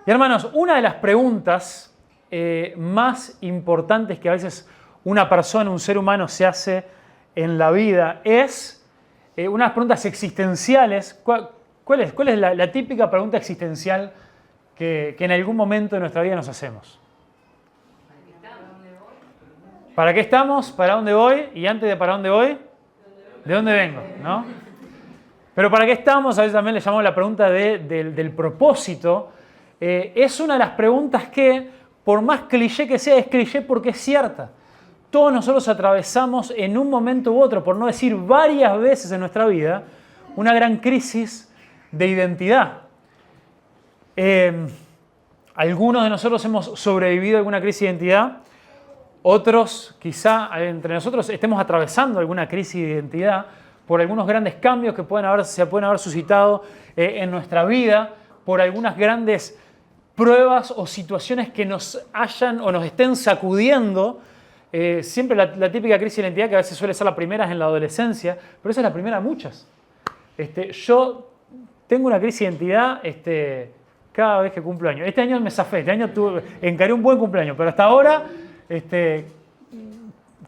Y hermanos, una de las preguntas más importantes que a veces una persona, un ser humano se hace en la vida es unas preguntas existenciales. ¿Cuál es la típica pregunta existencial que en algún momento de nuestra vida nos hacemos? ¿Para qué estamos? ¿Para dónde voy? Y antes de para dónde voy, ¿de dónde vengo? ¿No? Pero ¿para qué estamos? A veces también le llamamos la pregunta del propósito. Es una de las preguntas que, por más cliché que sea, es cliché porque es cierta. Todos nosotros atravesamos en un momento u otro, por no decir varias veces en nuestra vida, una gran crisis de identidad. Algunos de nosotros hemos sobrevivido a alguna crisis de identidad. Otros, quizá entre nosotros, estemos atravesando alguna crisis de identidad por algunos grandes cambios que se pueden haber suscitado en nuestra vida, por algunas grandes pruebas o situaciones que nos hayan o nos estén sacudiendo. Siempre la típica crisis de identidad, que a veces suele ser la primera en la adolescencia, pero esa es la primera de muchas. Yo tengo una crisis de identidad cada vez que cumplo años. Este año me zafé, este año encaré un buen cumpleaños, pero hasta ahora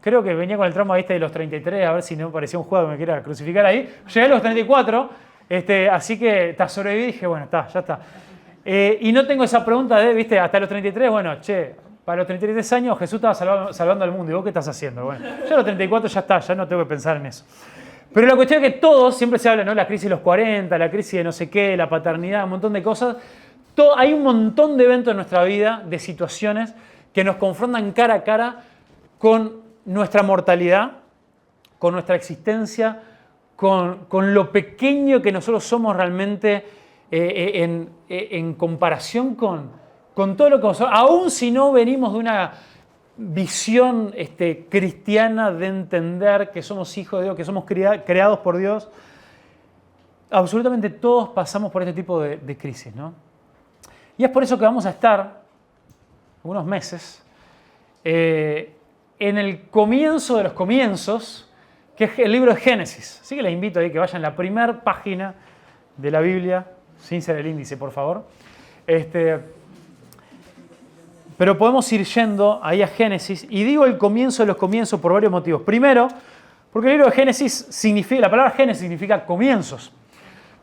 creo que venía con el trauma de los 33, a ver si no parecía un juego que me quiera crucificar ahí. Llegué a los 34, así que sobreviví y dije, bueno, ya está. Y no tengo esa pregunta de, hasta los 33, bueno, para los 33 años Jesús estaba salvando al mundo, ¿y vos qué estás haciendo? Bueno, ya a los 34 ya está, ya no tengo que pensar en eso. Pero la cuestión es que todos, siempre se habla, ¿no? La crisis de los 40, la crisis de no sé qué, la paternidad, un montón de cosas. Hay un montón de eventos en nuestra vida, de situaciones que nos confrontan cara a cara con nuestra mortalidad, con nuestra existencia, con lo pequeño que nosotros somos realmente en comparación con todo lo que nosotros, aún si no venimos de una visión cristiana de entender que somos hijos de Dios, que somos creados por Dios, absolutamente todos pasamos por este tipo de crisis, ¿no? Y es por eso que vamos a estar unos meses en el comienzo de los comienzos, que es el libro de Génesis. Así que les invito a que vayan a la primera página de la Biblia, sin ser el índice, por favor. Pero podemos ir yendo ahí a Génesis, y digo el comienzo de los comienzos por varios motivos. Primero, porque el libro de Génesis la palabra Génesis significa comienzos.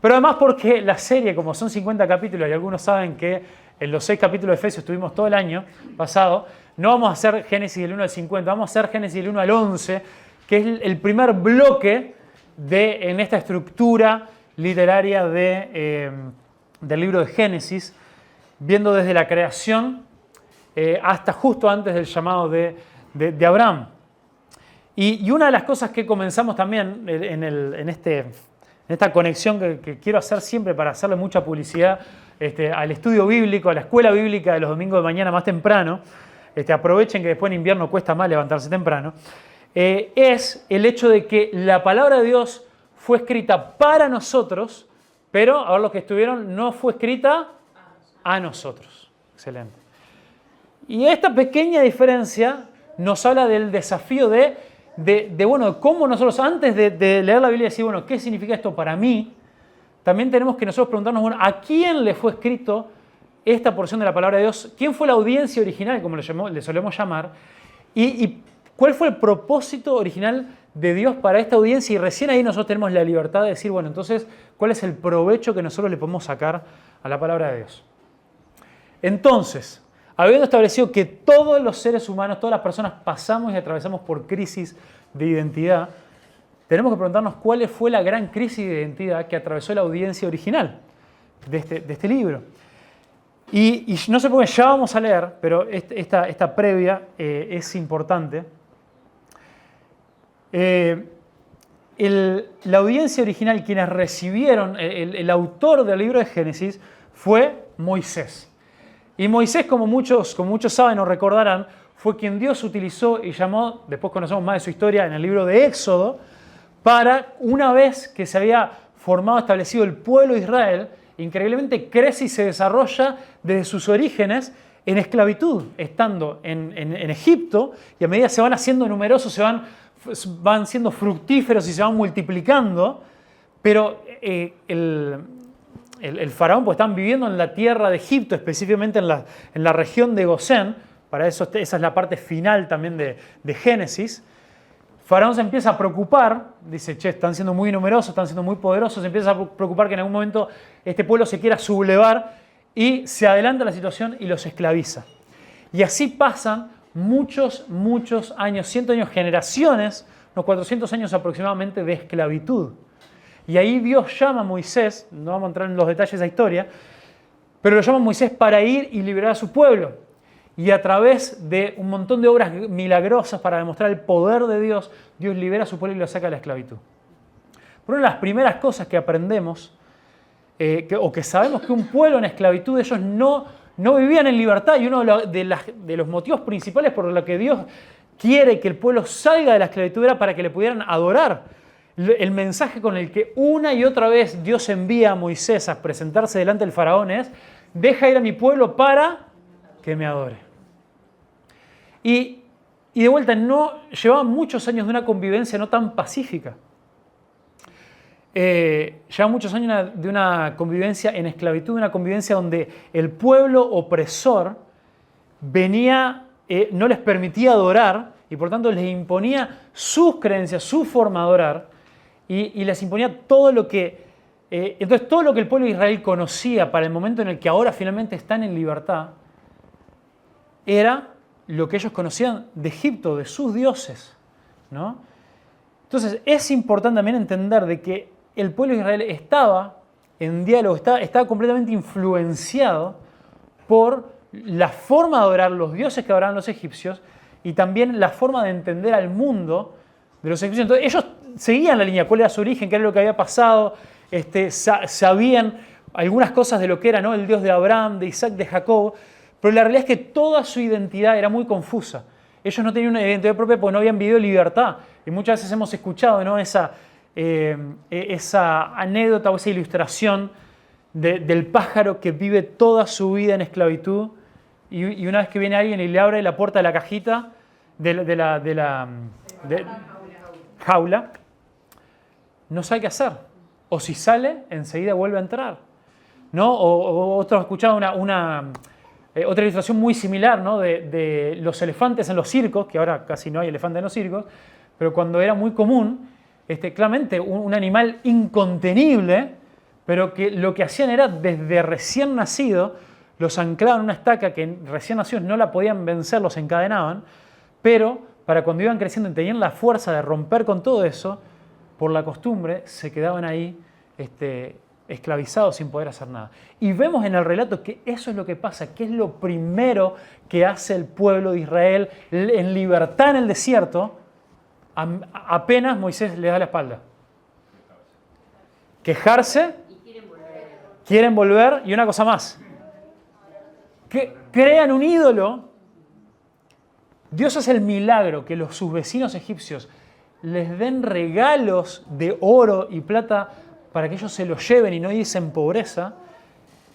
Pero además porque la serie, como son 50 capítulos, y algunos saben que en los 6 capítulos de Efesios estuvimos todo el año pasado, no vamos a hacer Génesis del 1 al 50, vamos a hacer Génesis del 1 al 11, que es el primer bloque en esta estructura literaria del libro de Génesis, viendo desde la creación hasta justo antes del llamado de Abraham. Y una de las cosas que comenzamos también en esta conexión que quiero hacer siempre para hacerle mucha publicidad al estudio bíblico, a la escuela bíblica de los domingos de mañana más temprano, aprovechen que después en invierno cuesta más levantarse temprano, es el hecho de que la palabra de Dios fue escrita para nosotros, pero, a ver los que estuvieron, no fue escrita a nosotros. Excelente. Y esta pequeña diferencia nos habla del desafío de cómo nosotros, antes de leer la Biblia y decir, bueno, ¿qué significa esto para mí? También tenemos que nosotros preguntarnos, bueno, ¿a quién le fue escrito esta porción de la palabra de Dios? ¿Quién fue la audiencia original, como le solemos llamar? ¿Y cuál fue el propósito original de Dios para esta audiencia? Y recién ahí nosotros tenemos la libertad de decir, bueno, entonces, ¿cuál es el provecho que nosotros le podemos sacar a la palabra de Dios? Entonces, habiendo establecido que todos los seres humanos, todas las personas pasamos y atravesamos por crisis de identidad, tenemos que preguntarnos cuál fue la gran crisis de identidad que atravesó la audiencia original de este libro. Y no sé por qué ya vamos a leer, pero esta previa es importante. La audiencia original, quienes recibieron, el autor del libro de Génesis fue Moisés. Y Moisés, como muchos saben o recordarán, fue quien Dios utilizó y llamó, después conocemos más de su historia en el libro de Éxodo, para una vez que se había formado, establecido el pueblo de Israel, increíblemente crece y se desarrolla desde sus orígenes en esclavitud, estando en Egipto, y a medida se van haciendo numerosos, van siendo fructíferos y se van multiplicando, pero el faraón, pues están viviendo en la tierra de Egipto, específicamente en la región de Gosén. Para eso esa es la parte final también de Génesis. Faraón se empieza a preocupar, dice, che, están siendo muy numerosos, están siendo muy poderosos, se empieza a preocupar que en algún momento este pueblo se quiera sublevar y se adelanta la situación y los esclaviza. Y así pasan muchos años, 100 años, generaciones, unos 400 años aproximadamente de esclavitud. Y ahí Dios llama a Moisés, no vamos a entrar en los detalles de esa historia, pero lo llama a Moisés para ir y liberar a su pueblo. Y a través de un montón de obras milagrosas para demostrar el poder de Dios, Dios libera a su pueblo y lo saca de la esclavitud. Pero una de las primeras cosas que aprendemos, o que sabemos que un pueblo en esclavitud, ellos no vivían en libertad, y uno de los motivos principales por los que Dios quiere que el pueblo salga de la esclavitud era para que le pudieran adorar. El mensaje con el que una y otra vez Dios envía a Moisés a presentarse delante del faraón es: deja ir a mi pueblo para que me adore. Y de vuelta, no llevaban muchos años de una convivencia no tan pacífica. Llevaban muchos años de una convivencia en esclavitud, una convivencia donde el pueblo opresor venía, no les permitía adorar y por tanto les imponía sus creencias, su forma de adorar y les imponía todo lo que... entonces todo lo que el pueblo de Israel conocía para el momento en el que ahora finalmente están en libertad era lo que ellos conocían de Egipto, de sus dioses, ¿no? Entonces es importante también entender de que el pueblo de Israel estaba en diálogo, estaba completamente influenciado por la forma de adorar los dioses que adoraban los egipcios y también la forma de entender al mundo de los egipcios. Entonces ellos seguían la línea, cuál era su origen, qué era lo que había pasado, sabían algunas cosas de lo que era, ¿no?, el Dios de Abraham, de Isaac, de Jacob. Pero la realidad es que toda su identidad era muy confusa. Ellos no tenían una identidad propia porque no habían vivido libertad. Y muchas veces hemos escuchado, ¿no?, esa anécdota o esa ilustración del pájaro que vive toda su vida en esclavitud y una vez que viene alguien y le abre la puerta de la cajita de la jaula, no sabe qué hacer. O si sale, enseguida vuelve a entrar, ¿no? O otros escuchado otra ilustración muy similar, ¿no?, de los elefantes en los circos, que ahora casi no hay elefantes en los circos, pero cuando era muy común, claramente un animal incontenible, pero que lo que hacían era, desde recién nacido, los anclaban en una estaca que recién nacidos no la podían vencer, los encadenaban, pero para cuando iban creciendo y tenían la fuerza de romper con todo eso, por la costumbre, se quedaban ahí esclavizados sin poder hacer nada. Y vemos en el relato que eso es lo que pasa, que es lo primero que hace el pueblo de Israel en libertad en el desierto, apenas Moisés le da la espalda. Quejarse, quieren volver y una cosa más. Que crean un ídolo. Dios hace el milagro que sus vecinos egipcios les den regalos de oro y plata para que ellos se lo lleven y no dicen pobreza,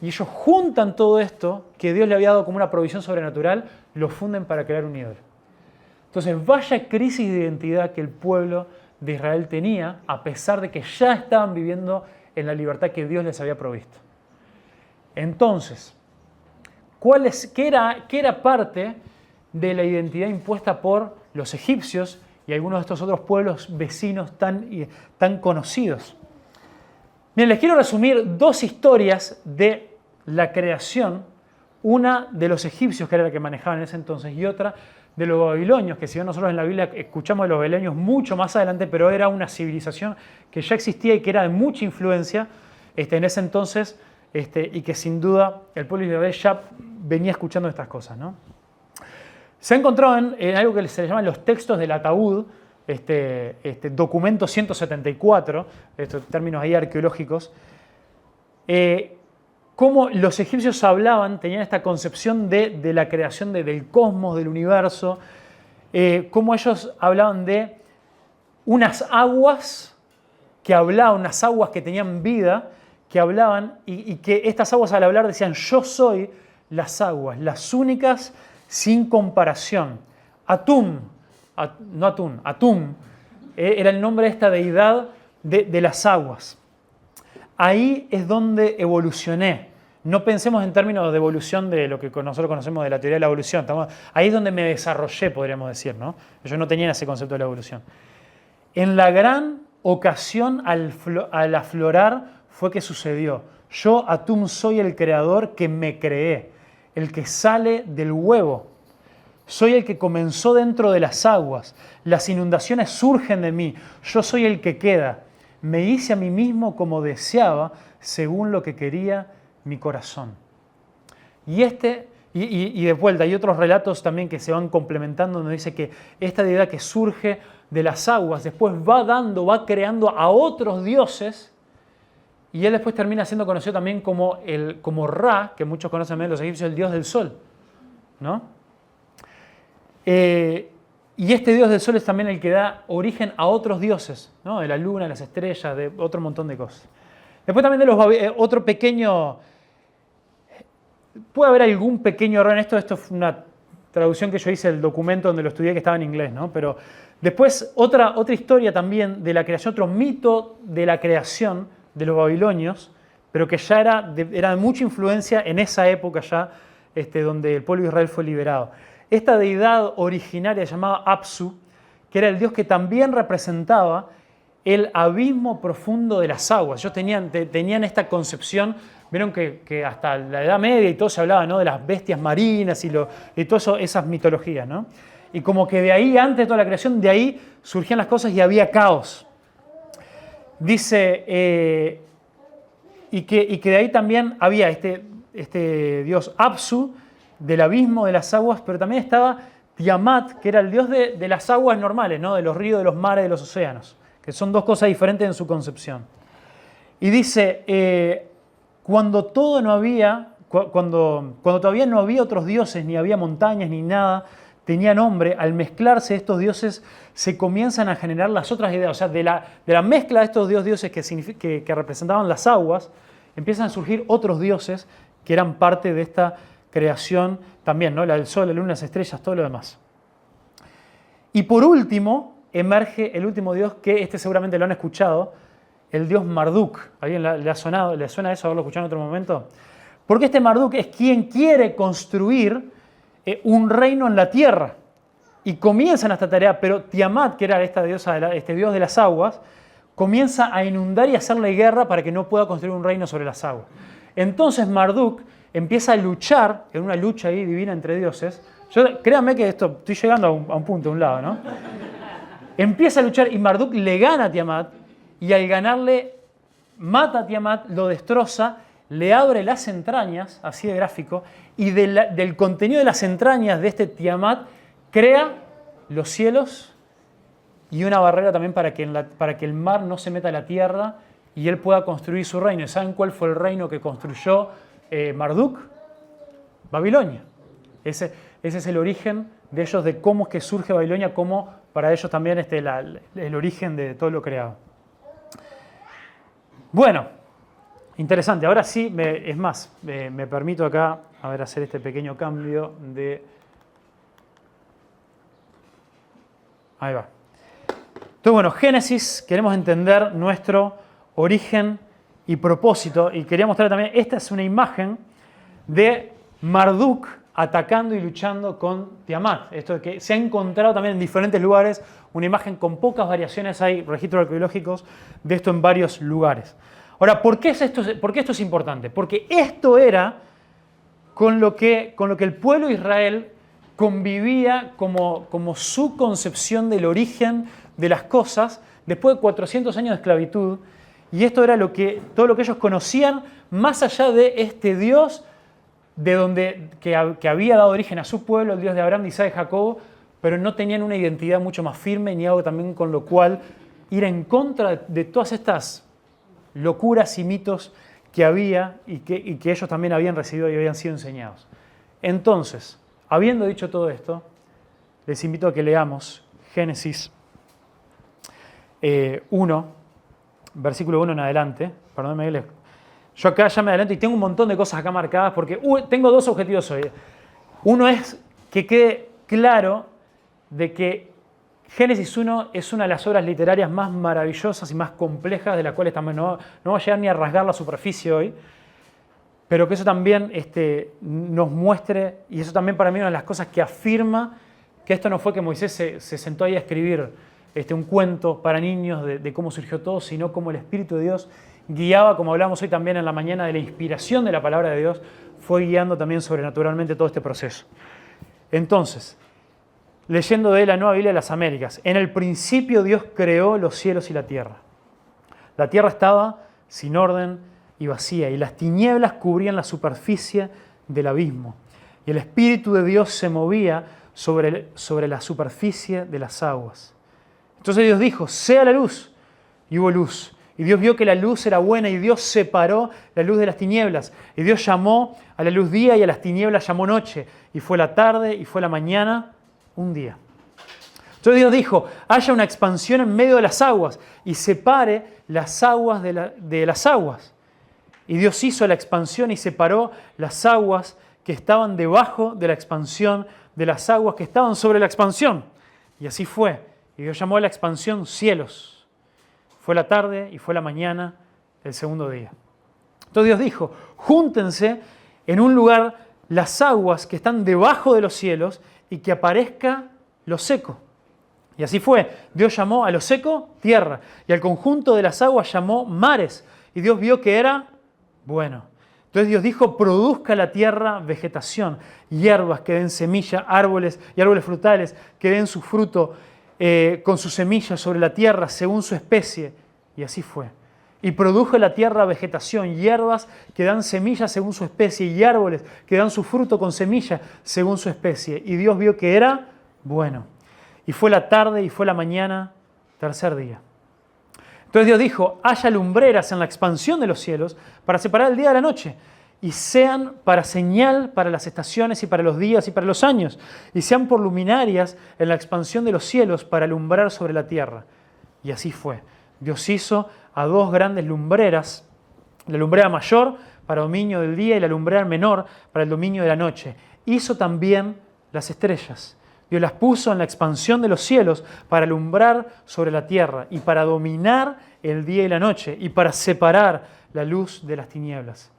y ellos juntan todo esto que Dios le había dado como una provisión sobrenatural, lo funden para crear un ídolo. Entonces, vaya crisis de identidad que el pueblo de Israel tenía, a pesar de que ya estaban viviendo en la libertad que Dios les había provisto. Entonces, ¿qué era parte de la identidad impuesta por los egipcios y algunos de estos otros pueblos vecinos tan conocidos? Bien, les quiero resumir dos historias de la creación, una de los egipcios, que era la que manejaban en ese entonces, y otra de los babilonios, que si bien nosotros en la Biblia escuchamos de los babilonios mucho más adelante, pero era una civilización que ya existía y que era de mucha influencia en ese entonces, y que sin duda el pueblo de Israel ya venía escuchando estas cosas, ¿no? Se ha encontrado en algo que se le llaman los textos del ataúd, documento 174, estos términos ahí arqueológicos, cómo los egipcios tenían esta concepción de la creación del cosmos, del universo, cómo ellos hablaban de unas aguas unas aguas que tenían vida, que hablaban, y que estas aguas al hablar decían: yo soy las aguas, las únicas sin comparación. Atum era el nombre de esta deidad de las aguas. ahí es donde evolucioné. No pensemos en términos de evolución de lo que nosotros conocemos de la teoría de la evolución. Ahí es donde me desarrollé, podríamos decir, ¿no? Yo no tenía ese concepto de la evolución. En la gran ocasión al aflorar fue que sucedió. Yo, Atum, soy el creador que me creé, el que sale del huevo. Soy el que comenzó dentro de las aguas. Las inundaciones surgen de mí. Yo soy el que queda. Me hice a mí mismo como deseaba, según lo que quería mi corazón. Y de vuelta, hay otros relatos también que se van complementando, donde dice que esta deidad que surge de las aguas, después va creando a otros dioses, y él después termina siendo conocido también como Ra, que muchos conocen también los egipcios, el dios del sol, ¿no? Y este dios del sol es también el que da origen a otros dioses, ¿no? De la luna, de las estrellas, de otro montón de cosas. Después también de otro pequeño... Puede haber algún pequeño error en esto. Esto fue una traducción que yo hice del documento donde lo estudié, que estaba en inglés, ¿no? Pero después otra historia también de la creación, otro mito de la creación de los babilonios, pero que ya era de mucha influencia en esa época ya, donde el pueblo de Israel fue liberado. Esta deidad originaria llamada Apsu, que era el dios que también representaba el abismo profundo de las aguas. Ellos tenían esta concepción. Vieron que hasta la Edad Media y todo se hablaba, ¿no? De las bestias marinas y todas esas mitologías, ¿no? Y como que de ahí, antes de toda la creación, de ahí surgían las cosas y había caos. Dice, y que de ahí también había este dios Apsu, del abismo de las aguas, pero también estaba Tiamat, que era el dios de las aguas normales, ¿no? De los ríos, de los mares, de los océanos, que son dos cosas diferentes en su concepción. Y dice... Cuando todavía no había otros dioses, ni había montañas, ni nada, tenía nombre, al mezclarse estos dioses se comienzan a generar las otras ideas. O sea, de la mezcla de estos dos dioses que representaban las aguas, empiezan a surgir otros dioses que eran parte de esta creación también, ¿no? La del sol, la luna, las estrellas, todo lo demás. Y por último, emerge el último dios, que seguramente lo han escuchado, el dios Marduk. ¿A alguien le suena eso haberlo escuchado en otro momento? Porque este Marduk es quien quiere construir un reino en la tierra. Y comienzan esta tarea, pero Tiamat, que era esta diosa, este dios de las aguas, comienza a inundar y a hacerle guerra para que no pueda construir un reino sobre las aguas. Entonces Marduk empieza a luchar, en una lucha ahí divina entre dioses. Créanme que estoy llegando a un punto, a un lado, ¿no? Empieza a luchar y Marduk le gana a Tiamat. Y al ganarle, mata a Tiamat, lo destroza, le abre las entrañas, así de gráfico, y del contenido de las entrañas de este Tiamat crea los cielos y una barrera también para que el mar no se meta a la tierra y él pueda construir su reino. ¿Saben cuál fue el reino que construyó Marduk? Babilonia. Ese es el origen de ellos, de cómo es que surge Babilonia, como para ellos también el origen de todo lo creado. Bueno, interesante. Ahora sí, me permito acá hacer este pequeño cambio de... Ahí va. Entonces, bueno, Génesis, queremos entender nuestro origen y propósito. Y quería mostrar también, esta es una imagen de Marduk atacando y luchando con Tiamat. Esto que se ha encontrado también en diferentes lugares, una imagen con pocas variaciones, hay registros arqueológicos de esto en varios lugares. Ahora, ¿por qué esto es importante? Porque esto era con lo que el pueblo de Israel convivía como su concepción del origen de las cosas después de 400 años de esclavitud, y esto era todo lo que ellos conocían más allá de este Dios que había dado origen a su pueblo, el Dios de Abraham, de Isaac y Jacob, pero no tenían una identidad mucho más firme ni algo también con lo cual ir en contra de todas estas locuras y mitos que había y que ellos también habían recibido y habían sido enseñados. Entonces, habiendo dicho todo esto, les invito a que leamos Génesis 1, versículo 1 en adelante. Perdónenme, yo acá ya me adelanto y tengo un montón de cosas acá marcadas porque tengo dos objetivos hoy. Uno es que quede claro de que Génesis 1 es una de las obras literarias más maravillosas y más complejas, de las cuales también no va a llegar ni a rasgar la superficie hoy, pero que eso también nos muestre, y eso también para mí es una de las cosas que afirma que esto no fue que Moisés se sentó ahí a escribir un cuento para niños de cómo surgió todo, sino cómo el Espíritu de Dios guiaba, como hablamos hoy también en la mañana, de la inspiración de la palabra de Dios, fue guiando también sobrenaturalmente todo este proceso. Entonces, leyendo de la Nueva Biblia de las Américas, en el principio Dios creó los cielos y la tierra. La tierra estaba sin orden y vacía, y las tinieblas cubrían la superficie del abismo. Y el Espíritu de Dios se movía sobre la superficie de las aguas. Entonces Dios dijo, sea la luz, y hubo luz. Y Dios vio que la luz era buena, y Dios separó la luz de las tinieblas. Y Dios llamó a la luz día, y a las tinieblas llamó noche. Y fue la tarde, y fue la mañana, un día. Entonces Dios dijo, haya una expansión en medio de las aguas, y separe las aguas de las aguas. Y Dios hizo la expansión y separó las aguas que estaban debajo de la expansión de las aguas que estaban sobre la expansión. Y así fue. Y Dios llamó a la expansión cielos. Fue la tarde y fue la mañana el segundo día. Entonces Dios dijo, júntense en un lugar las aguas que están debajo de los cielos y que aparezca lo seco. Y así fue. Dios llamó a lo seco tierra y al conjunto de las aguas llamó mares. Y Dios vio que era bueno. Entonces Dios dijo, produzca la tierra vegetación, hierbas que den semilla, árboles y árboles frutales que den su fruto con sus semillas sobre la tierra según su especie. Y así fue. Y produjo la tierra vegetación, hierbas que dan semillas según su especie y árboles que dan su fruto con semilla según su especie. Y Dios vio que era bueno. Y fue la tarde y fue la mañana, tercer día. Entonces Dios dijo, haya lumbreras en la expansión de los cielos para separar el día de la noche, y sean para señal para las estaciones y para los días y para los años, y sean por luminarias en la expansión de los cielos para alumbrar sobre la tierra. Y así fue. Dios hizo a dos grandes lumbreras, la lumbrera mayor para dominio del día y la lumbrera menor para el dominio de la noche. Hizo también las estrellas. Dios las puso en la expansión de los cielos para alumbrar sobre la tierra y para dominar el día y la noche y para separar la luz de las tinieblas.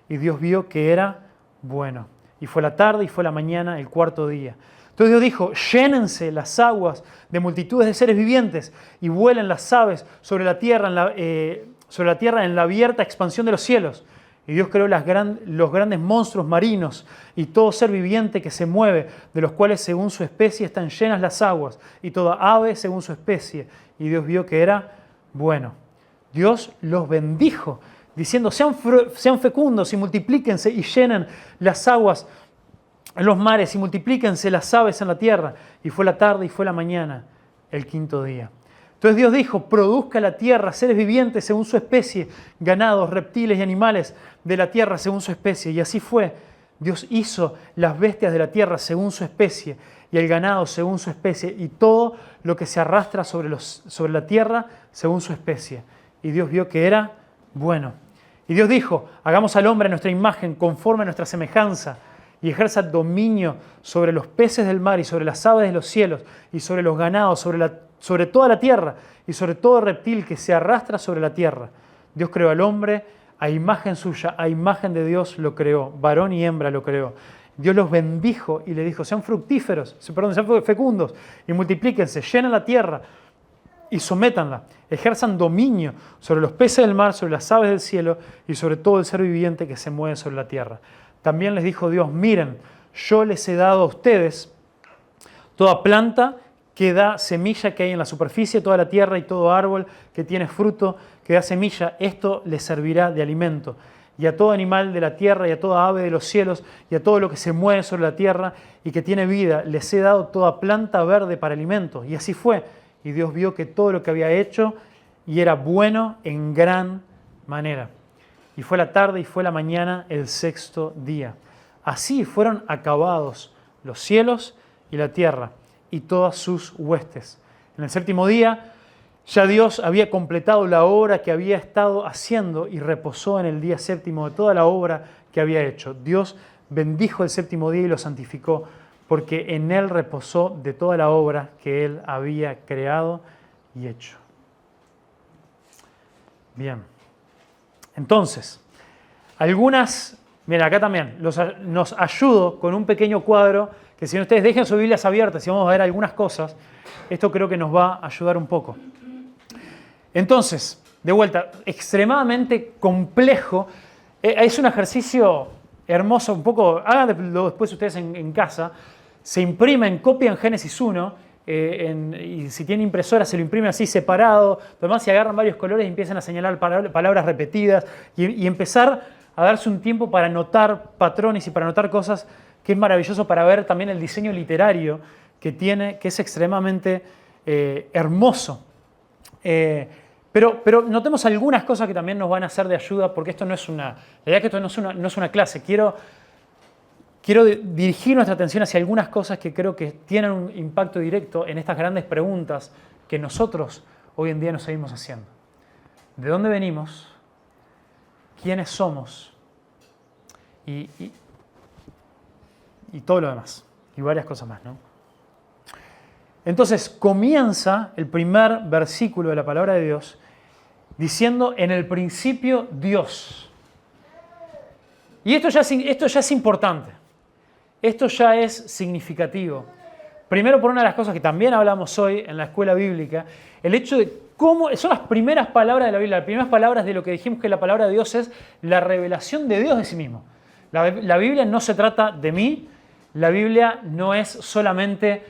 Y Dios vio que era bueno. Y fue la tarde y fue la mañana el cuarto día. Entonces Dios dijo, llénense las aguas de multitudes de seres vivientes y vuelen las aves sobre la tierra en la abierta expansión de los cielos. Y Dios creó los grandes monstruos marinos y todo ser viviente que se mueve, de los cuales según su especie están llenas las aguas, y toda ave según su especie. Y Dios vio que era bueno. Dios los bendijo, diciendo, sean fecundos y multiplíquense y llenen las aguas en los mares y multiplíquense las aves en la tierra. Y fue la tarde y fue la mañana, el quinto día. Entonces Dios dijo, produzca la tierra seres vivientes según su especie, ganados, reptiles y animales de la tierra según su especie. Y así fue. Dios hizo las bestias de la tierra según su especie, y el ganado según su especie, y todo lo que se arrastra sobre la tierra según su especie. Y Dios vio que era bueno. Y Dios dijo, hagamos al hombre a nuestra imagen, conforme a nuestra semejanza, y ejerza dominio sobre los peces del mar y sobre las aves de los cielos y sobre los ganados, sobre toda la tierra y sobre todo reptil que se arrastra sobre la tierra. Dios creó al hombre a imagen suya, a imagen de Dios lo creó, varón y hembra lo creó. Dios los bendijo y le dijo, sean fecundos y multiplíquense, llenen la tierra y sométanla, ejerzan dominio sobre los peces del mar, sobre las aves del cielo y sobre todo el ser viviente que se mueve sobre la tierra. También les dijo Dios, miren, yo les he dado a ustedes toda planta que da semilla que hay en la superficie, toda la tierra y todo árbol que tiene fruto, que da semilla, esto les servirá de alimento. Y a todo animal de la tierra y a toda ave de los cielos y a todo lo que se mueve sobre la tierra y que tiene vida, les he dado toda planta verde para alimento. Y así fue. Y Dios vio que todo lo que había hecho y era bueno en gran manera. Y fue la tarde y fue la mañana el sexto día. Así fueron acabados los cielos y la tierra y todas sus huestes. En el séptimo día ya Dios había completado la obra que había estado haciendo y reposó en el día séptimo de toda la obra que había hecho. Dios bendijo el séptimo día y lo santificó, porque en Él reposó de toda la obra que Él había creado y hecho. Bien. Entonces, miren, acá también nos ayudo con un pequeño cuadro que si ustedes dejen sus Biblias abiertas y vamos a ver algunas cosas, esto creo que nos va a ayudar un poco. Entonces, de vuelta, extremadamente complejo. Es un ejercicio hermoso, un poco, háganlo después ustedes en casa. Se imprimen, copian Génesis 1, y si tienen impresora se lo imprimen así separado. Además, si agarran varios colores y empiezan a señalar palabras repetidas y empezar a darse un tiempo para notar patrones y para notar cosas, que es maravilloso para ver también el diseño literario que tiene, que es extremadamente hermoso. Pero notemos algunas cosas que también nos van a ser de ayuda, porque esto no es la idea es que esto no es una clase. Quiero dirigir nuestra atención hacia algunas cosas que creo que tienen un impacto directo en estas grandes preguntas que nosotros hoy en día nos seguimos haciendo. ¿De dónde venimos? ¿Quiénes somos? Y todo lo demás. Y varias cosas más, ¿no? Entonces comienza el primer versículo de la palabra de Dios diciendo: en el principio Dios. Y esto ya es importante. Esto ya es significativo. Primero, por una de las cosas que también hablamos hoy en la escuela bíblica, el hecho de cómo son las primeras palabras de la Biblia, las primeras palabras de lo que dijimos que la palabra de Dios es la revelación de Dios de sí mismo. La Biblia no se trata de mí, la Biblia no es solamente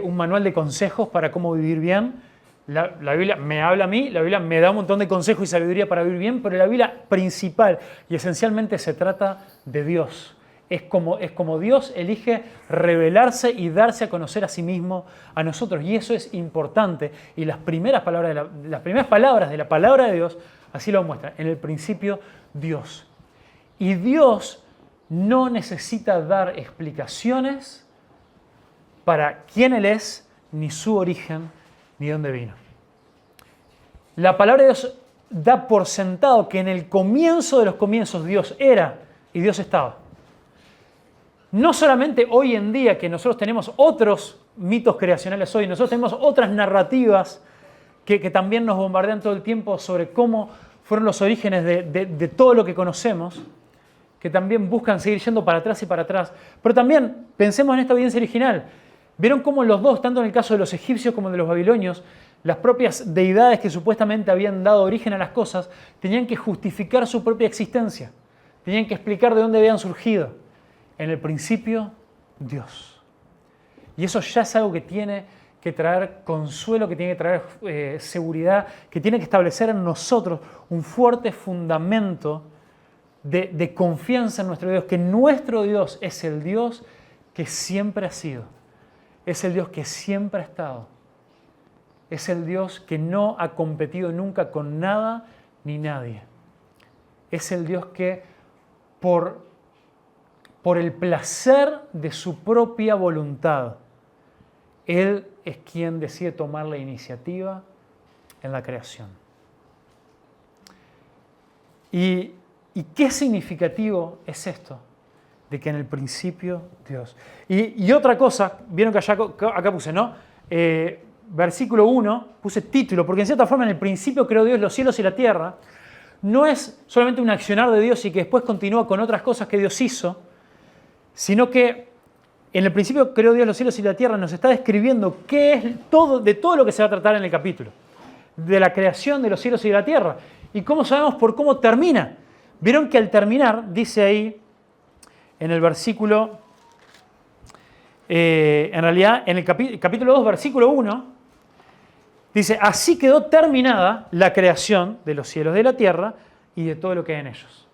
un manual de consejos para cómo vivir bien. La Biblia me habla a mí, la Biblia me da un montón de consejos y sabiduría para vivir bien, pero la Biblia principal y esencialmente se trata de Dios. Es como Dios elige revelarse y darse a conocer a sí mismo a nosotros. Y eso es importante. Y las primeras palabras de la palabra de Dios así lo muestran. En el principio, Dios. Y Dios no necesita dar explicaciones para quién Él es, ni su origen, ni dónde vino. La palabra de Dios da por sentado que en el comienzo de los comienzos Dios era y Dios estaba. No solamente hoy en día que nosotros tenemos otros mitos creacionales hoy, nosotros tenemos otras narrativas que también nos bombardean todo el tiempo sobre cómo fueron los orígenes de todo lo que conocemos, que también buscan seguir yendo para atrás y para atrás. Pero también pensemos en esta evidencia original. ¿Vieron cómo los dos, tanto en el caso de los egipcios como de los babilonios, las propias deidades que supuestamente habían dado origen a las cosas, tenían que justificar su propia existencia? Tenían que explicar de dónde habían surgido. En el principio, Dios. Y eso ya es algo que tiene que traer consuelo, que tiene que traer seguridad, que tiene que establecer en nosotros un fuerte fundamento de confianza en nuestro Dios, que nuestro Dios es el Dios que siempre ha sido, es el Dios que siempre ha estado, es el Dios que no ha competido nunca con nada ni nadie, es el Dios que por el placer de su propia voluntad, Él es quien decide tomar la iniciativa en la creación. Y qué significativo es esto, de que en el principio Dios. Y otra cosa, vieron que acá puse, ¿no? Versículo 1, puse título, porque en cierta forma en el principio creó Dios los cielos y la tierra. No es solamente un accionar de Dios y que después continúa con otras cosas que Dios hizo, sino que en el principio creó Dios los cielos y la tierra, nos está describiendo qué es de todo lo que se va a tratar en el capítulo, de la creación de los cielos y de la tierra. ¿Y cómo sabemos por cómo termina? Vieron que al terminar, dice ahí, en el versículo, en realidad, en el capítulo 2, versículo 1, dice: así quedó terminada la creación de los cielos y de la tierra y de todo lo que hay en ellos.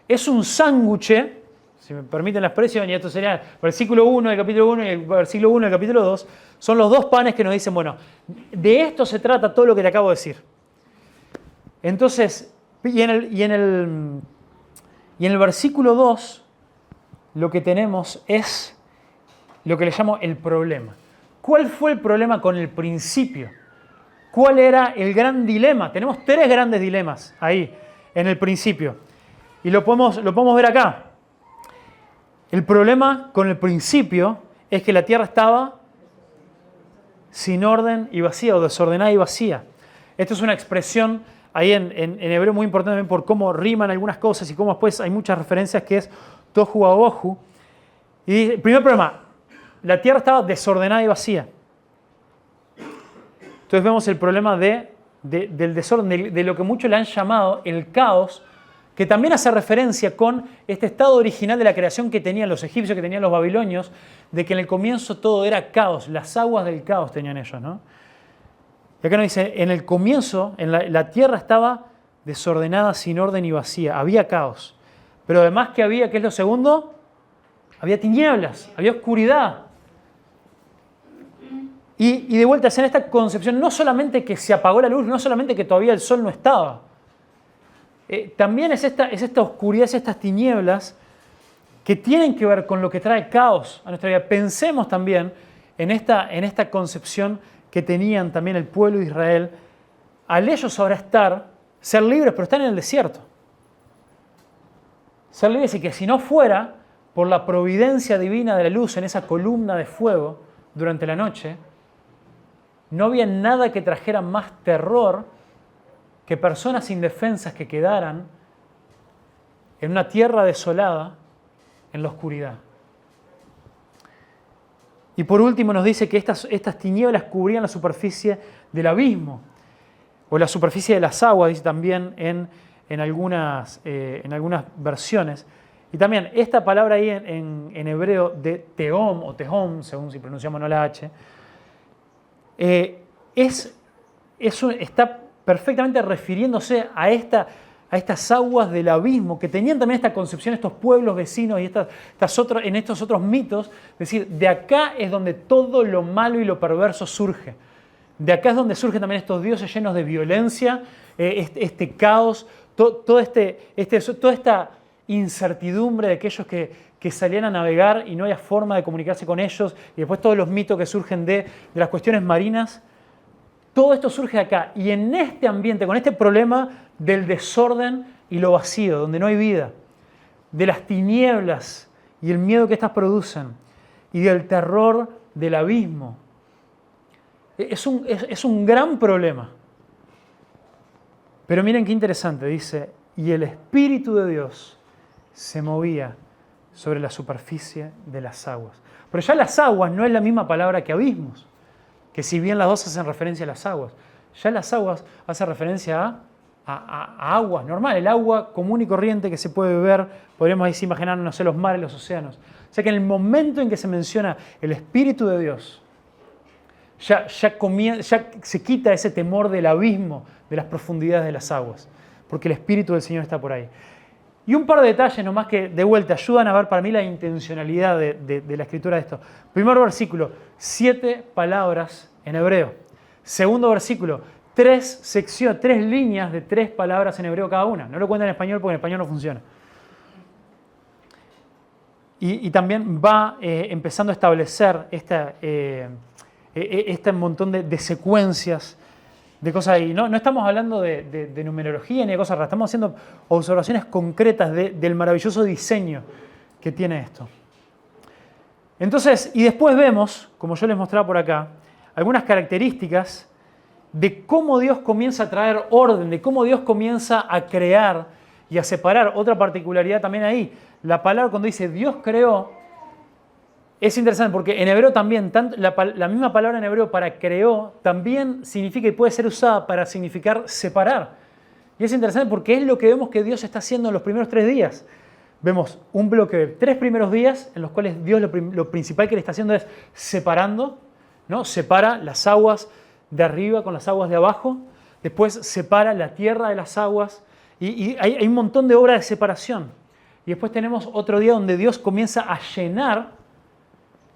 Es un sándwich, si me permiten la expresión, y esto sería el versículo 1 del capítulo 1 y el versículo 1 del capítulo 2, son los dos panes que nos dicen, bueno, de esto se trata todo lo que te acabo de decir. Entonces, y en el versículo 2, lo que tenemos es lo que le llamo el problema. ¿Cuál fue el problema con el principio? ¿Cuál era el gran dilema? Tenemos tres grandes dilemas ahí, en el principio. Y lo podemos ver acá. El problema con el principio es que la tierra estaba sin orden y vacía, o desordenada y vacía. Esto es una expresión ahí en hebreo muy importante también por cómo riman algunas cosas y cómo después hay muchas referencias que es tohu abohu. Y el primer problema, la tierra estaba desordenada y vacía. Entonces vemos el problema del desorden, de lo que muchos le han llamado el caos, que también hace referencia con este estado original de la creación que tenían los egipcios, que tenían los babilonios, de que en el comienzo todo era caos, las aguas del caos tenían ellos, ¿no? Y acá nos dice, en el comienzo, la tierra estaba desordenada, sin orden y vacía, había caos. Pero además que había, ¿qué es lo segundo? Había tinieblas, había oscuridad. Y de vuelta, en esta concepción, no solamente que se apagó la luz, no solamente que todavía el sol no estaba, también es esta oscuridad, es estas tinieblas que tienen que ver con lo que trae caos a nuestra vida. Pensemos también en esta concepción que tenían también el pueblo de Israel, al ellos ahora ser libres, pero están en el desierto. Ser libres y que si no fuera por la providencia divina de la luz en esa columna de fuego durante la noche, no había nada que trajera más terror que personas indefensas que quedaran en una tierra desolada en la oscuridad. Y por último nos dice que estas tinieblas cubrían la superficie del abismo, o la superficie de las aguas, dice también en algunas versiones. Y también esta palabra ahí en hebreo de tehom o tehom, según si pronunciamos no la H, está perfectamente refiriéndose a estas aguas del abismo, que tenían también esta concepción estos pueblos vecinos y en estos otros mitos, es decir, de acá es donde todo lo malo y lo perverso surge. De acá es donde surgen también estos dioses llenos de violencia, este caos, toda esta incertidumbre de aquellos que salían a navegar y no había forma de comunicarse con ellos, y después todos los mitos que surgen de las cuestiones marinas. Todo esto surge de acá, y en este ambiente, con este problema del desorden y lo vacío, donde no hay vida, de las tinieblas y el miedo que estas producen, y del terror del abismo, es un gran problema. Pero miren qué interesante, dice, y el Espíritu de Dios se movía sobre la superficie de las aguas. Pero ya las aguas no es la misma palabra que abismos, que si bien las dos hacen referencia a las aguas, ya las aguas hacen referencia a aguas normal, el agua común y corriente que se puede beber, podríamos ahí imaginar, no sé, los mares, los océanos. O sea que en el momento en que se menciona el Espíritu de Dios, ya se quita ese temor del abismo, de las profundidades de las aguas, porque el Espíritu del Señor está por ahí. Y un par de detalles nomás que de vuelta ayudan a ver para mí la intencionalidad de la escritura de esto. Primer versículo, 7 palabras en hebreo. Segundo versículo, 3 líneas de 3 palabras en hebreo cada una. No lo cuenta en español porque en español no funciona. Y también va empezando a establecer este montón de secuencias de cosas ahí. No estamos hablando de numerología ni de cosas raras, estamos haciendo observaciones concretas del maravilloso diseño que tiene esto. Entonces, y después vemos, como yo les mostraba por acá, algunas características de cómo Dios comienza a traer orden, de cómo Dios comienza a crear y a separar. Otra particularidad también ahí, la palabra cuando dice Dios creó, es interesante porque en hebreo también, la misma palabra en hebreo para creó también significa y puede ser usada para significar separar. Y es interesante porque es lo que vemos que Dios está haciendo en los primeros 3 días. Vemos un bloque de 3 primeros días en los cuales Dios lo principal que le está haciendo es separando, ¿no? Separa las aguas de arriba con las aguas de abajo, después separa la tierra de las aguas y hay un montón de obras de separación. Y después tenemos otro día donde Dios comienza a llenar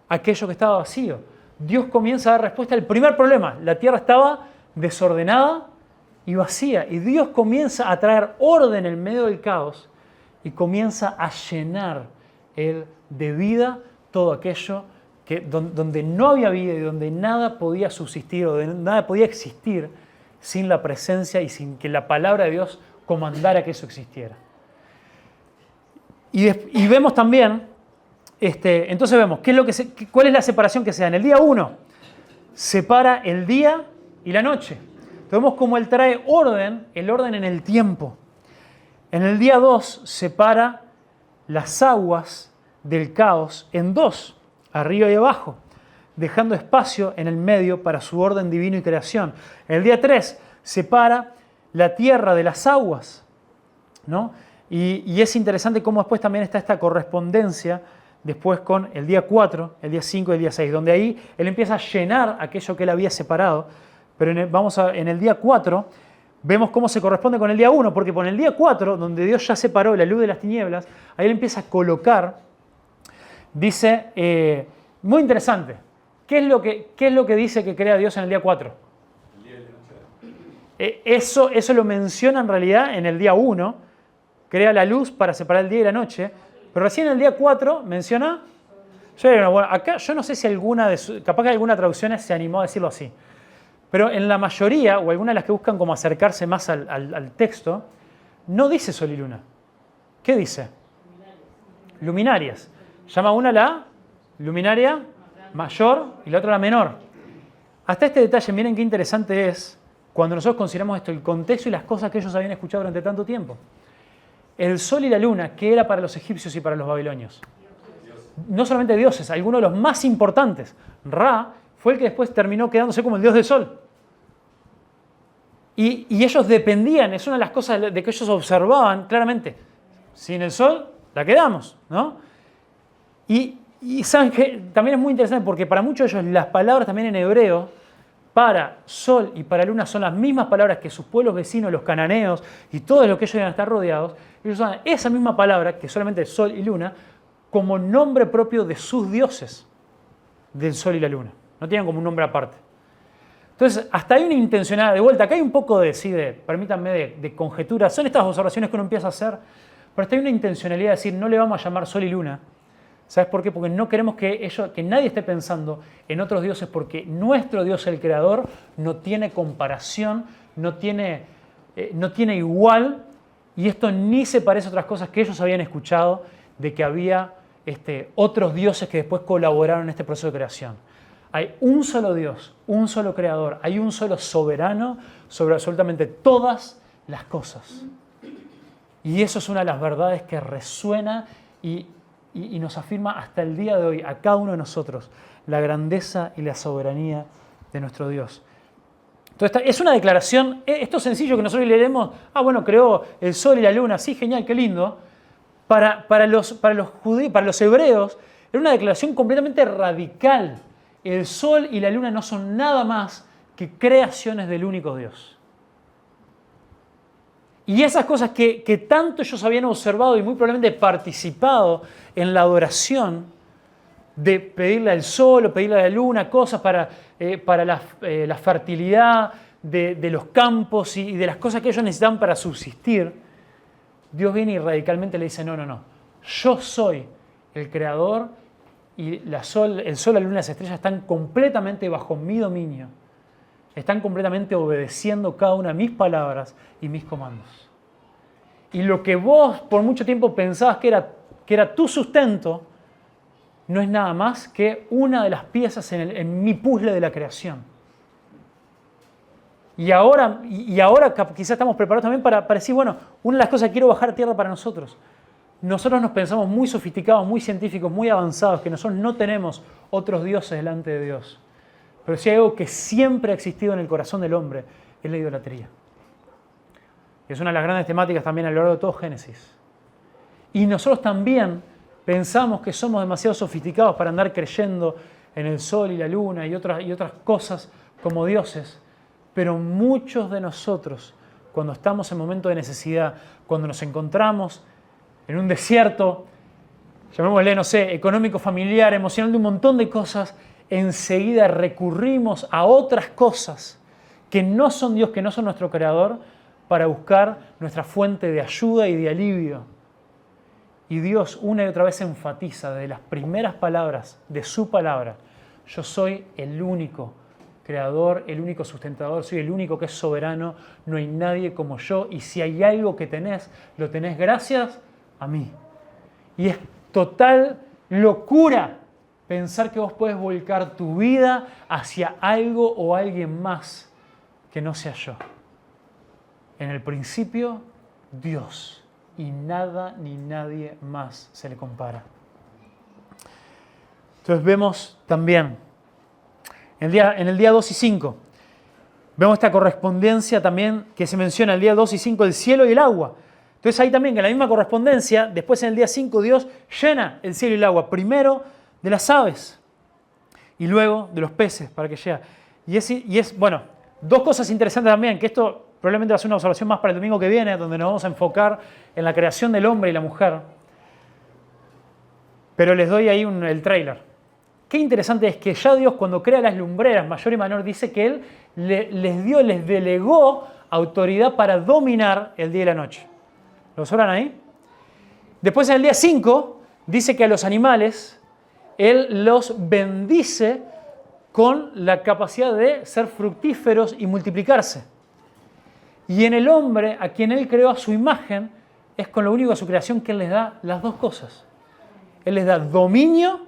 aquello que estaba vacío. Dios comienza a dar respuesta al primer problema. La tierra estaba desordenada y vacía. Y Dios comienza a traer orden en medio del caos y comienza a llenar de vida todo aquello donde no había vida y donde nada podía subsistir o donde nada podía existir sin la presencia y sin que la palabra de Dios comandara que eso existiera. Y vemos también Entonces vemos, ¿cuál es la separación que se da? En el día 1, separa el día y la noche. Entonces vemos cómo Él trae el orden en el tiempo. En el día 2, separa las aguas del caos en dos, arriba y abajo, dejando espacio en el medio para su orden divino y creación. En el día 3, separa la tierra de las aguas, ¿no? Y es interesante cómo después también está esta correspondencia después con el día 4, el día 5 y el día 6, donde ahí Él empieza a llenar aquello que Él había separado, pero en el día 4 vemos cómo se corresponde con el día 1, porque por el día 4, donde Dios ya separó la luz de las tinieblas, ahí Él empieza a colocar, dice, muy interesante, ¿qué es lo que dice que crea Dios en el día 4? El día de la noche. Eso lo menciona en realidad en el día 1, crea la luz para separar el día y la noche, pero recién en el día 4 menciona... Bueno, acá yo no sé si capaz que alguna traducción se animó a decirlo así, pero en la mayoría, o algunas de las que buscan como acercarse más al texto, no dice sol y luna. ¿Qué dice? Luminarias. Llama una la luminaria mayor y la otra la menor. Hasta este detalle, miren qué interesante es cuando nosotros consideramos esto, el contexto y las cosas que ellos habían escuchado durante tanto tiempo. El sol y la luna, ¿qué era para los egipcios y para los babilonios? No solamente dioses, algunos de los más importantes. Ra fue el que después terminó quedándose como el dios del sol. Y ellos dependían, es una de las cosas de que ellos observaban claramente. Sin el sol, la quedamos, ¿no? Y saben que también es muy interesante porque para muchos de ellos las palabras también en hebreo para sol y para luna son las mismas palabras que sus pueblos vecinos, los cananeos y todos los que ellos iban a estar rodeados. Ellos usan esa misma palabra, que solamente es sol y luna, como nombre propio de sus dioses, del sol y la luna. No tienen como un nombre aparte. Entonces, hasta hay una intencionalidad, de vuelta, acá hay un poco permítanme, de conjetura. Son estas observaciones que uno empieza a hacer, pero hasta hay una intencionalidad de decir, no le vamos a llamar sol y luna. ¿Sabes por qué? Porque no queremos que nadie esté pensando en otros dioses, porque nuestro Dios, el Creador, no tiene comparación, no tiene igual, y esto ni se parece a otras cosas que ellos habían escuchado, de que había otros dioses que después colaboraron en este proceso de creación. Hay un solo Dios, un solo Creador, hay un solo soberano sobre absolutamente todas las cosas. Y eso es una de las verdades que resuena y nos afirma hasta el día de hoy, a cada uno de nosotros, la grandeza y la soberanía de nuestro Dios. Entonces, es una declaración, esto es sencillo que nosotros leemos, bueno, creó el sol y la luna, sí, genial, qué lindo. Para los judíos, para los hebreos, era una declaración completamente radical. El sol y la luna no son nada más que creaciones del único Dios. Y esas cosas que tanto ellos habían observado y muy probablemente participado en la adoración de pedirle al sol o pedirle a la luna cosas para la fertilidad de los campos y de las cosas que ellos necesitaban para subsistir, Dios viene y radicalmente le dice, no, yo soy el creador y el sol, la luna y las estrellas están completamente bajo mi dominio. Están completamente obedeciendo cada una de mis palabras y mis comandos. Y lo que vos por mucho tiempo pensabas que era tu sustento, no es nada más que una de las piezas en mi puzzle de la creación. Y ahora quizás estamos preparados también para decir, bueno, una de las cosas que quiero bajar a tierra para nosotros. Nosotros nos pensamos muy sofisticados, muy científicos, muy avanzados, que nosotros no tenemos otros dioses delante de Dios. Pero si hay algo que siempre ha existido en el corazón del hombre, es la idolatría. Es una de las grandes temáticas también a lo largo de todo Génesis. Y nosotros también pensamos que somos demasiado sofisticados para andar creyendo en el sol y la luna y otras cosas como dioses. Pero muchos de nosotros, cuando estamos en momentos de necesidad, cuando nos encontramos en un desierto, llamémosle, no sé, económico, familiar, emocional, de un montón de cosas, enseguida recurrimos a otras cosas que no son Dios, que no son nuestro Creador, para buscar nuestra fuente de ayuda y de alivio. Y Dios una y otra vez enfatiza desde las primeras palabras de su palabra, yo soy el único Creador, el único sustentador, soy el único que es soberano, no hay nadie como yo, y si hay algo que tenés, lo tenés gracias a mí. Y es total locura pensar que vos podés volcar tu vida hacia algo o alguien más que no sea yo. En el principio, Dios, y nada ni nadie más se le compara. Entonces vemos también, en el día 2 y 5, vemos esta correspondencia también que se menciona en el día 2 y 5, el cielo y el agua. Entonces ahí también, que en la misma correspondencia, después en el día 5 Dios llena el cielo y el agua, primero de las aves y luego de los peces para que llegue. Y es, bueno, dos cosas interesantes también, que esto probablemente va a ser una observación más para el domingo que viene, donde nos vamos a enfocar en la creación del hombre y la mujer. Pero les doy ahí el tráiler. Qué interesante es que ya Dios, cuando crea las lumbreras, mayor y menor, dice que Él les delegó autoridad para dominar el día y la noche. ¿Lo observan ahí? Después en el día 5 dice que a los animales Él los bendice con la capacidad de ser fructíferos y multiplicarse. Y en el hombre, a quien Él creó a su imagen, es con lo único de su creación que Él les da las dos cosas. Él les da dominio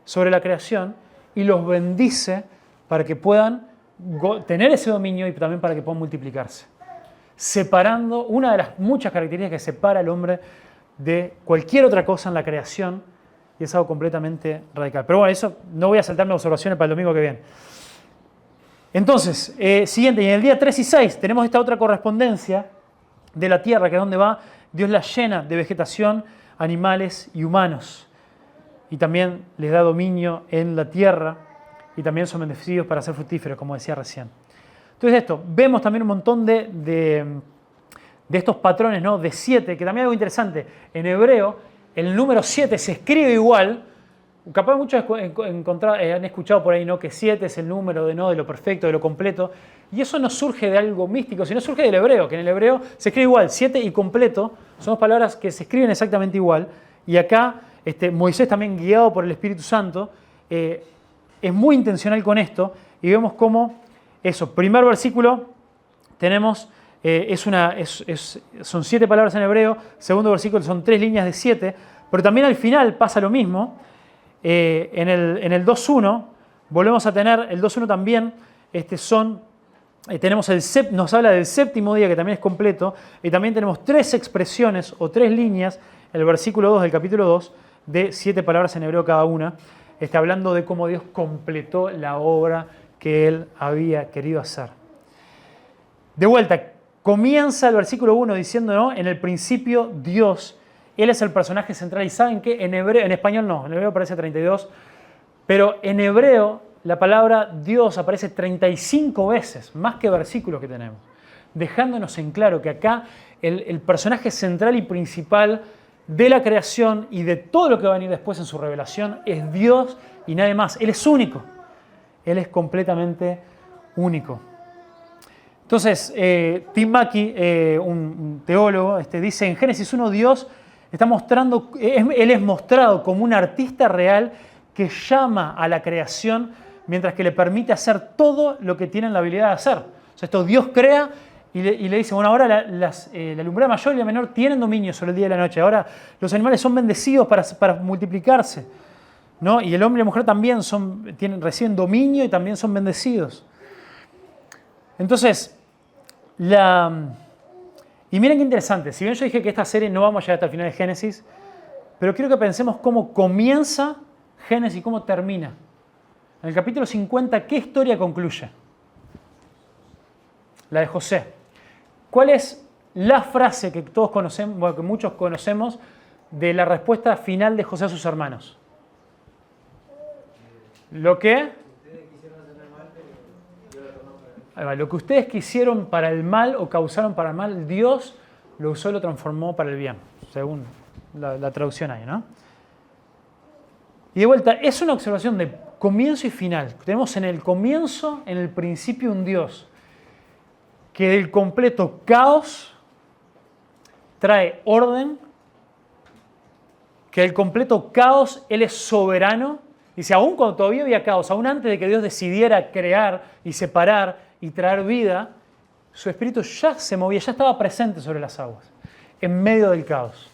sobre la creación y los bendice para que puedan tener ese dominio y también para que puedan multiplicarse. Separando una de las muchas características que separa al hombre de cualquier otra cosa en la creación, y es algo completamente radical. Pero bueno, eso no voy a saltarme observaciones para el domingo que viene. Entonces, siguiente, y en el día 3 y 6 tenemos esta otra correspondencia de la tierra, que es donde va, Dios la llena de vegetación, animales y humanos. Y también les da dominio en la tierra y también son bendecidos para ser fructíferos, como decía recién. Entonces esto, vemos también un montón de estos patrones, ¿no? De 7, que también es algo interesante. En hebreo, el número 7 se escribe igual. Capaz muchos han escuchado por ahí, ¿no? Que 7 es el número de lo perfecto, de lo completo. Y eso no surge de algo místico, sino surge del hebreo, que en el hebreo se escribe igual. 7 y completo son dos palabras que se escriben exactamente igual. Y acá Moisés, también guiado por el Espíritu Santo, es muy intencional con esto. Y vemos cómo eso, primer versículo, tenemos, son 7 palabras en hebreo. Segundo versículo son 3 líneas de 7. Pero también al final pasa lo mismo. En el 2.1 volvemos a tener, el 2.1 también tenemos nos habla del séptimo día, que también es completo, y también tenemos 3 expresiones o 3 líneas, el versículo 2 del capítulo 2, de 7 palabras en hebreo cada una, hablando de cómo Dios completó la obra que Él había querido hacer. De vuelta, comienza el versículo 1 diciendo, ¿no? En el principio Dios, Él es el personaje central. Y ¿saben qué? En español no, en hebreo aparece 32, pero en hebreo la palabra Dios aparece 35 veces, más que versículos que tenemos, dejándonos en claro que acá el personaje central y principal de la creación y de todo lo que va a venir después en su revelación es Dios y nadie más. Él es único, Él es completamente único. Entonces, Tim Mackie, un teólogo, dice en Génesis 1 Dios está mostrando, Él es mostrado como un artista real que llama a la creación mientras que le permite hacer todo lo que tienen la habilidad de hacer. O sea, esto Dios crea y le dice, bueno, ahora la lumbrera mayor y la menor tienen dominio sobre el día y la noche. Ahora los animales son bendecidos para multiplicarse, ¿no? Y el hombre y la mujer también reciben dominio y también son bendecidos. Entonces, y miren qué interesante, si bien yo dije que esta serie no vamos a llegar hasta el final de Génesis, pero quiero que pensemos cómo comienza Génesis y cómo termina. En el capítulo 50, ¿qué historia concluye? La de José. ¿Cuál es la frase que todos conocemos, bueno, que muchos conocemos, de la respuesta final de José a sus hermanos? ¿Lo que? Lo que ustedes quisieron para el mal o causaron para el mal, Dios lo usó y lo transformó para el bien, según la traducción ahí, ¿no? Y de vuelta, es una observación de comienzo y final. Tenemos en el comienzo, en el principio, un Dios que del completo caos trae orden, que del completo caos Él es soberano. Dice, aún cuando todavía había caos, aún antes de que Dios decidiera crear y separar y traer vida, su espíritu ya se movía, ya estaba presente sobre las aguas, en medio del caos.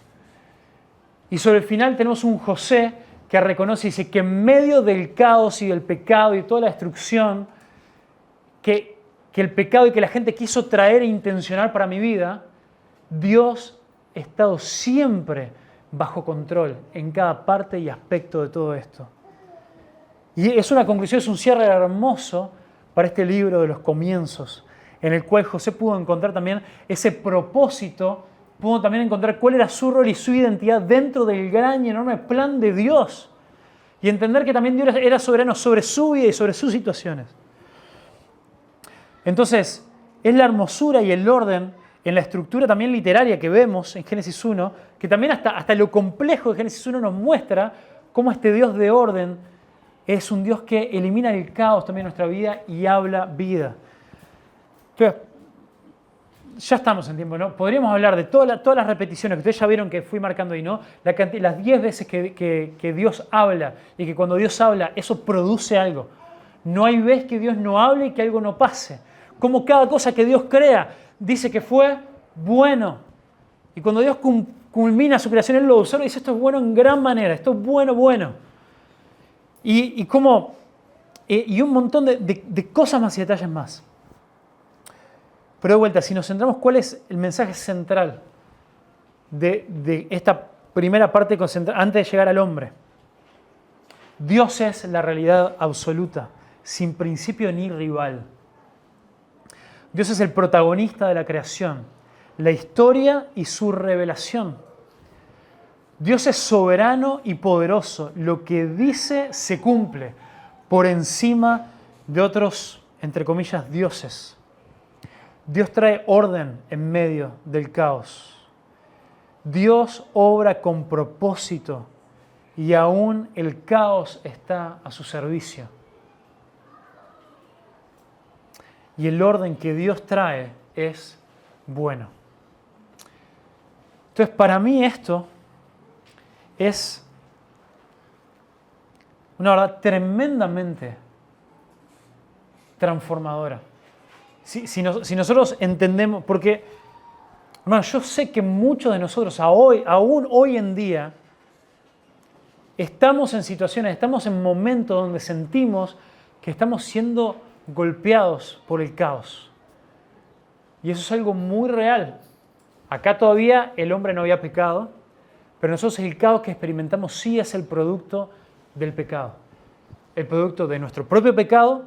Y sobre el final tenemos un José que reconoce y dice que en medio del caos y del pecado y toda la destrucción que el pecado y que la gente quiso traer e intencionar para mi vida, Dios ha estado siempre bajo control en cada parte y aspecto de todo esto. Y es una conclusión, es un cierre hermoso para este libro de los comienzos, en el cual José pudo encontrar también ese propósito, pudo también encontrar cuál era su rol y su identidad dentro del gran y enorme plan de Dios. Y entender que también Dios era soberano sobre su vida y sobre sus situaciones. Entonces, es la hermosura y el orden en la estructura también literaria que vemos en Génesis 1, que también hasta lo complejo de Génesis 1 nos muestra cómo este Dios de orden es un Dios que elimina el caos también en nuestra vida y habla vida. Entonces, ya estamos en tiempo, ¿no? Podríamos hablar de todas las repeticiones que ustedes ya vieron que fui marcando ahí, ¿no? Las 10 veces que Dios habla y que cuando Dios habla eso produce algo. No hay vez que Dios no hable y que algo no pase. Como cada cosa que Dios crea dice que fue bueno. Y cuando Dios culmina su creación, Él lo observa y dice esto es bueno en gran manera, esto es bueno, bueno. Y un montón de cosas más y detalles más. Pero de vuelta, si nos centramos, ¿cuál es el mensaje central de esta primera parte antes de llegar al hombre? Dios es la realidad absoluta, sin principio ni rival. Dios es el protagonista de la creación, la historia y su revelación. Dios es soberano y poderoso. Lo que dice se cumple por encima de otros, entre comillas, dioses. Dios trae orden en medio del caos. Dios obra con propósito y aún el caos está a su servicio. Y el orden que Dios trae es bueno. Entonces, para mí esto es una verdad tremendamente transformadora. Si nosotros entendemos, porque hermano, yo sé que muchos de nosotros aún hoy en día estamos en situaciones, estamos en momentos donde sentimos que estamos siendo golpeados por el caos. Y eso es algo muy real. Acá todavía el hombre no había pecado, pero nosotros el caos que experimentamos sí es el producto del pecado. El producto de nuestro propio pecado,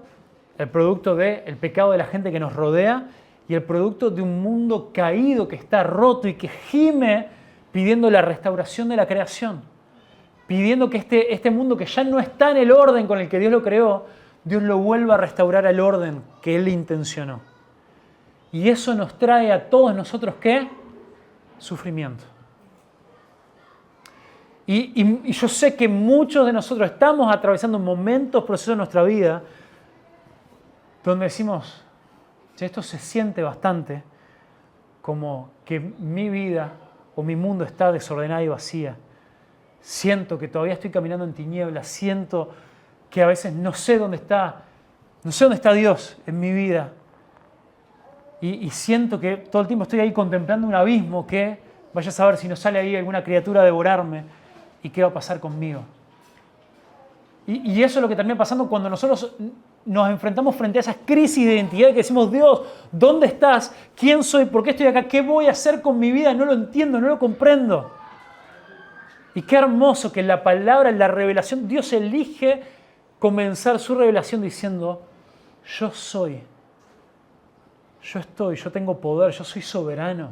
el producto del pecado de la gente que nos rodea y el producto de un mundo caído que está roto y que gime pidiendo la restauración de la creación. Pidiendo que este mundo que ya no está en el orden con el que Dios lo creó, Dios lo vuelva a restaurar al orden que Él le intencionó. Y eso nos trae a todos nosotros, ¿qué? Sufrimiento. Y yo sé que muchos de nosotros estamos atravesando momentos, procesos de nuestra vida, donde decimos, esto se siente bastante como que mi vida o mi mundo está desordenada y vacía. Siento que todavía estoy caminando en tinieblas, siento que a veces no sé dónde está Dios en mi vida. Y siento que todo el tiempo estoy ahí contemplando un abismo que vaya a saber si nos sale ahí alguna criatura a devorarme y qué va a pasar conmigo. Y eso es lo que termina pasando cuando nosotros nos enfrentamos frente a esas crisis de identidad que decimos, Dios, ¿dónde estás? ¿Quién soy? ¿Por qué estoy acá? ¿Qué voy a hacer con mi vida? No lo entiendo, no lo comprendo. Y qué hermoso que en la palabra, en la revelación, Dios elige comenzar su revelación diciendo, yo soy, yo estoy, yo tengo poder, yo soy soberano.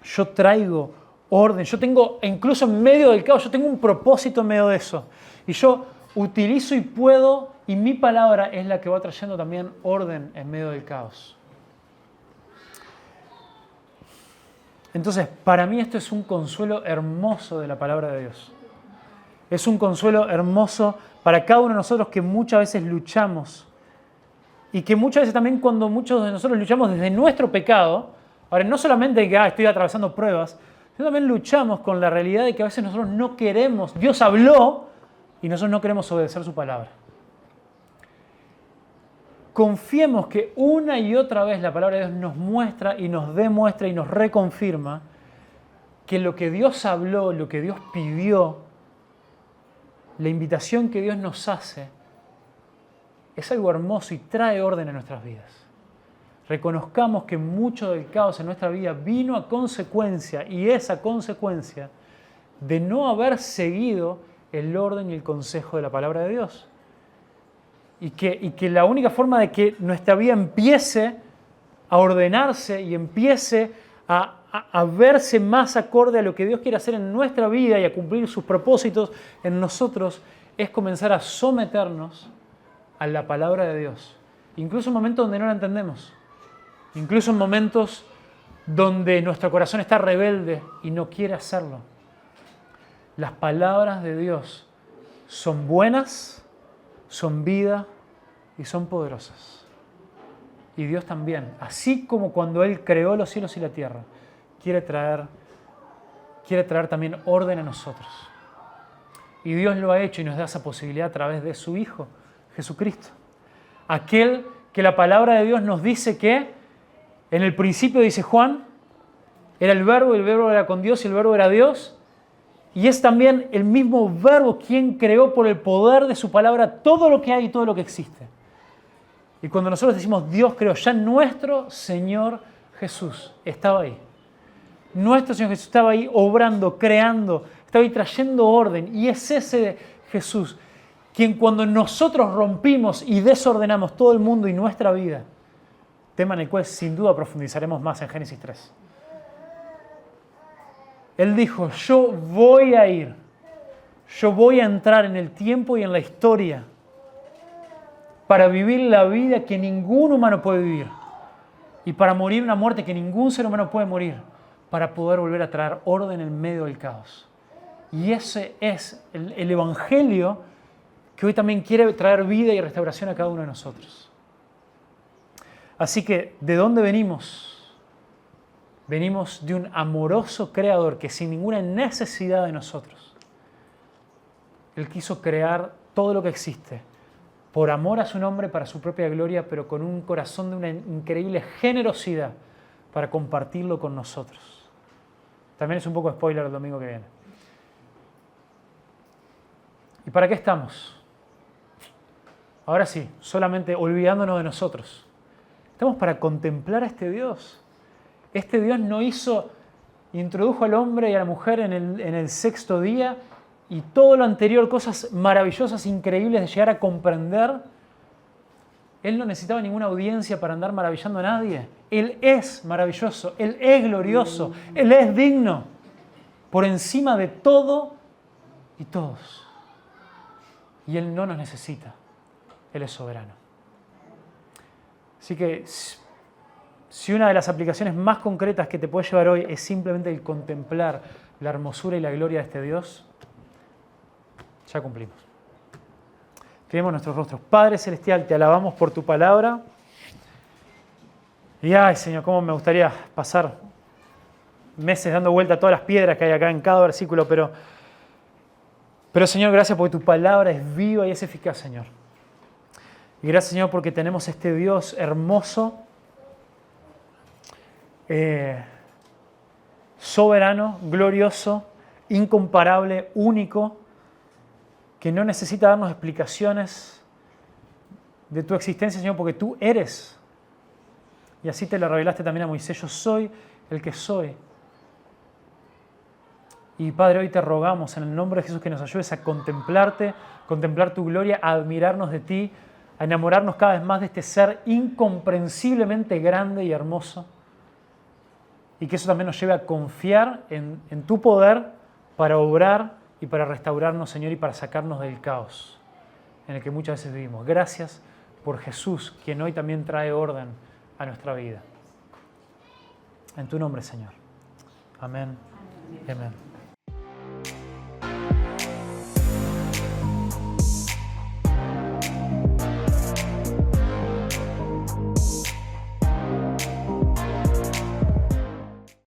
Yo traigo orden, yo tengo, incluso en medio del caos, yo tengo un propósito en medio de eso. Y yo utilizo y puedo, y mi palabra es la que va trayendo también orden en medio del caos. Entonces, para mí esto es un consuelo hermoso de la palabra de Dios. Es un consuelo hermoso para cada uno de nosotros que muchas veces luchamos. Y que muchas veces también cuando muchos de nosotros luchamos desde nuestro pecado, ahora no solamente que estoy atravesando pruebas, sino también luchamos con la realidad de que a veces nosotros no queremos, Dios habló y nosotros no queremos obedecer su palabra. Confiemos que una y otra vez la palabra de Dios nos muestra y nos demuestra y nos reconfirma que lo que Dios habló, lo que Dios pidió, la invitación que Dios nos hace es algo hermoso y trae orden a nuestras vidas. Reconozcamos que mucho del caos en nuestra vida vino a consecuencia, y esa consecuencia, de no haber seguido el orden y el consejo de la palabra de Dios. Y que la única forma de que nuestra vida empiece a ordenarse y empiece a verse más acorde a lo que Dios quiere hacer en nuestra vida y a cumplir sus propósitos en nosotros, es comenzar a someternos a la palabra de Dios. Incluso en momentos donde no la entendemos. Incluso en momentos donde nuestro corazón está rebelde y no quiere hacerlo. Las palabras de Dios son buenas, son vida y son poderosas. Y Dios también, así como cuando Él creó los cielos y la tierra, quiere traer también orden a nosotros. Y Dios lo ha hecho y nos da esa posibilidad a través de su Hijo, Jesucristo. Aquel que la palabra de Dios nos dice que en el principio, dice Juan, era el verbo y el verbo era con Dios y el verbo era Dios. Y es también el mismo verbo quien creó por el poder de su palabra todo lo que hay y todo lo que existe. Y cuando nosotros decimos Dios creó, ya nuestro Señor Jesús estaba ahí. Nuestro Señor Jesús estaba ahí obrando, creando, estaba ahí trayendo orden. Y es ese Jesús quien cuando nosotros rompimos y desordenamos todo el mundo y nuestra vida, tema en el cual sin duda profundizaremos más en Génesis 3. Él dijo, yo voy a ir, yo voy a entrar en el tiempo y en la historia para vivir la vida que ningún humano puede vivir y para morir una muerte que ningún ser humano puede morir, para poder volver a traer orden en medio del caos. Y ese es el Evangelio que hoy también quiere traer vida y restauración a cada uno de nosotros. Así que, ¿de dónde venimos? Venimos de un amoroso creador que sin ninguna necesidad de nosotros, Él quiso crear todo lo que existe por amor a su nombre, para su propia gloria, pero con un corazón de una increíble generosidad para compartirlo con nosotros. También es un poco spoiler el domingo que viene. ¿Y para qué estamos? Ahora sí, solamente olvidándonos de nosotros. Estamos para contemplar a este Dios. Este Dios no introdujo al hombre y a la mujer en el sexto día y todo lo anterior, cosas maravillosas, increíbles de llegar a comprender. Él no necesitaba ninguna audiencia para andar maravillando a nadie. Él es maravilloso, Él es glorioso, Él es digno, por encima de todo y todos. Y Él no nos necesita, Él es soberano. Así que si una de las aplicaciones más concretas que te puede llevar hoy es simplemente el contemplar la hermosura y la gloria de este Dios, ya cumplimos. Queremos nuestros rostros. Padre Celestial, te alabamos por tu palabra. Y ay, Señor, cómo me gustaría pasar meses dando vuelta a todas las piedras que hay acá en cada versículo, pero Señor, gracias porque tu palabra es viva y es eficaz, Señor. Y gracias, Señor, porque tenemos este Dios hermoso, soberano, glorioso, incomparable, único, que no necesita darnos explicaciones de tu existencia, Señor, porque tú eres. Y así te lo revelaste también a Moisés, yo soy el que soy. Y Padre, hoy te rogamos en el nombre de Jesús que nos ayudes a contemplarte, contemplar tu gloria, a admirarnos de ti, a enamorarnos cada vez más de este ser incomprensiblemente grande y hermoso. Y que eso también nos lleve a confiar en tu poder para obrar y para restaurarnos, Señor, y para sacarnos del caos en el que muchas veces vivimos. Gracias por Jesús, quien hoy también trae orden a nuestra vida. En tu nombre, Señor. Amén. Amén.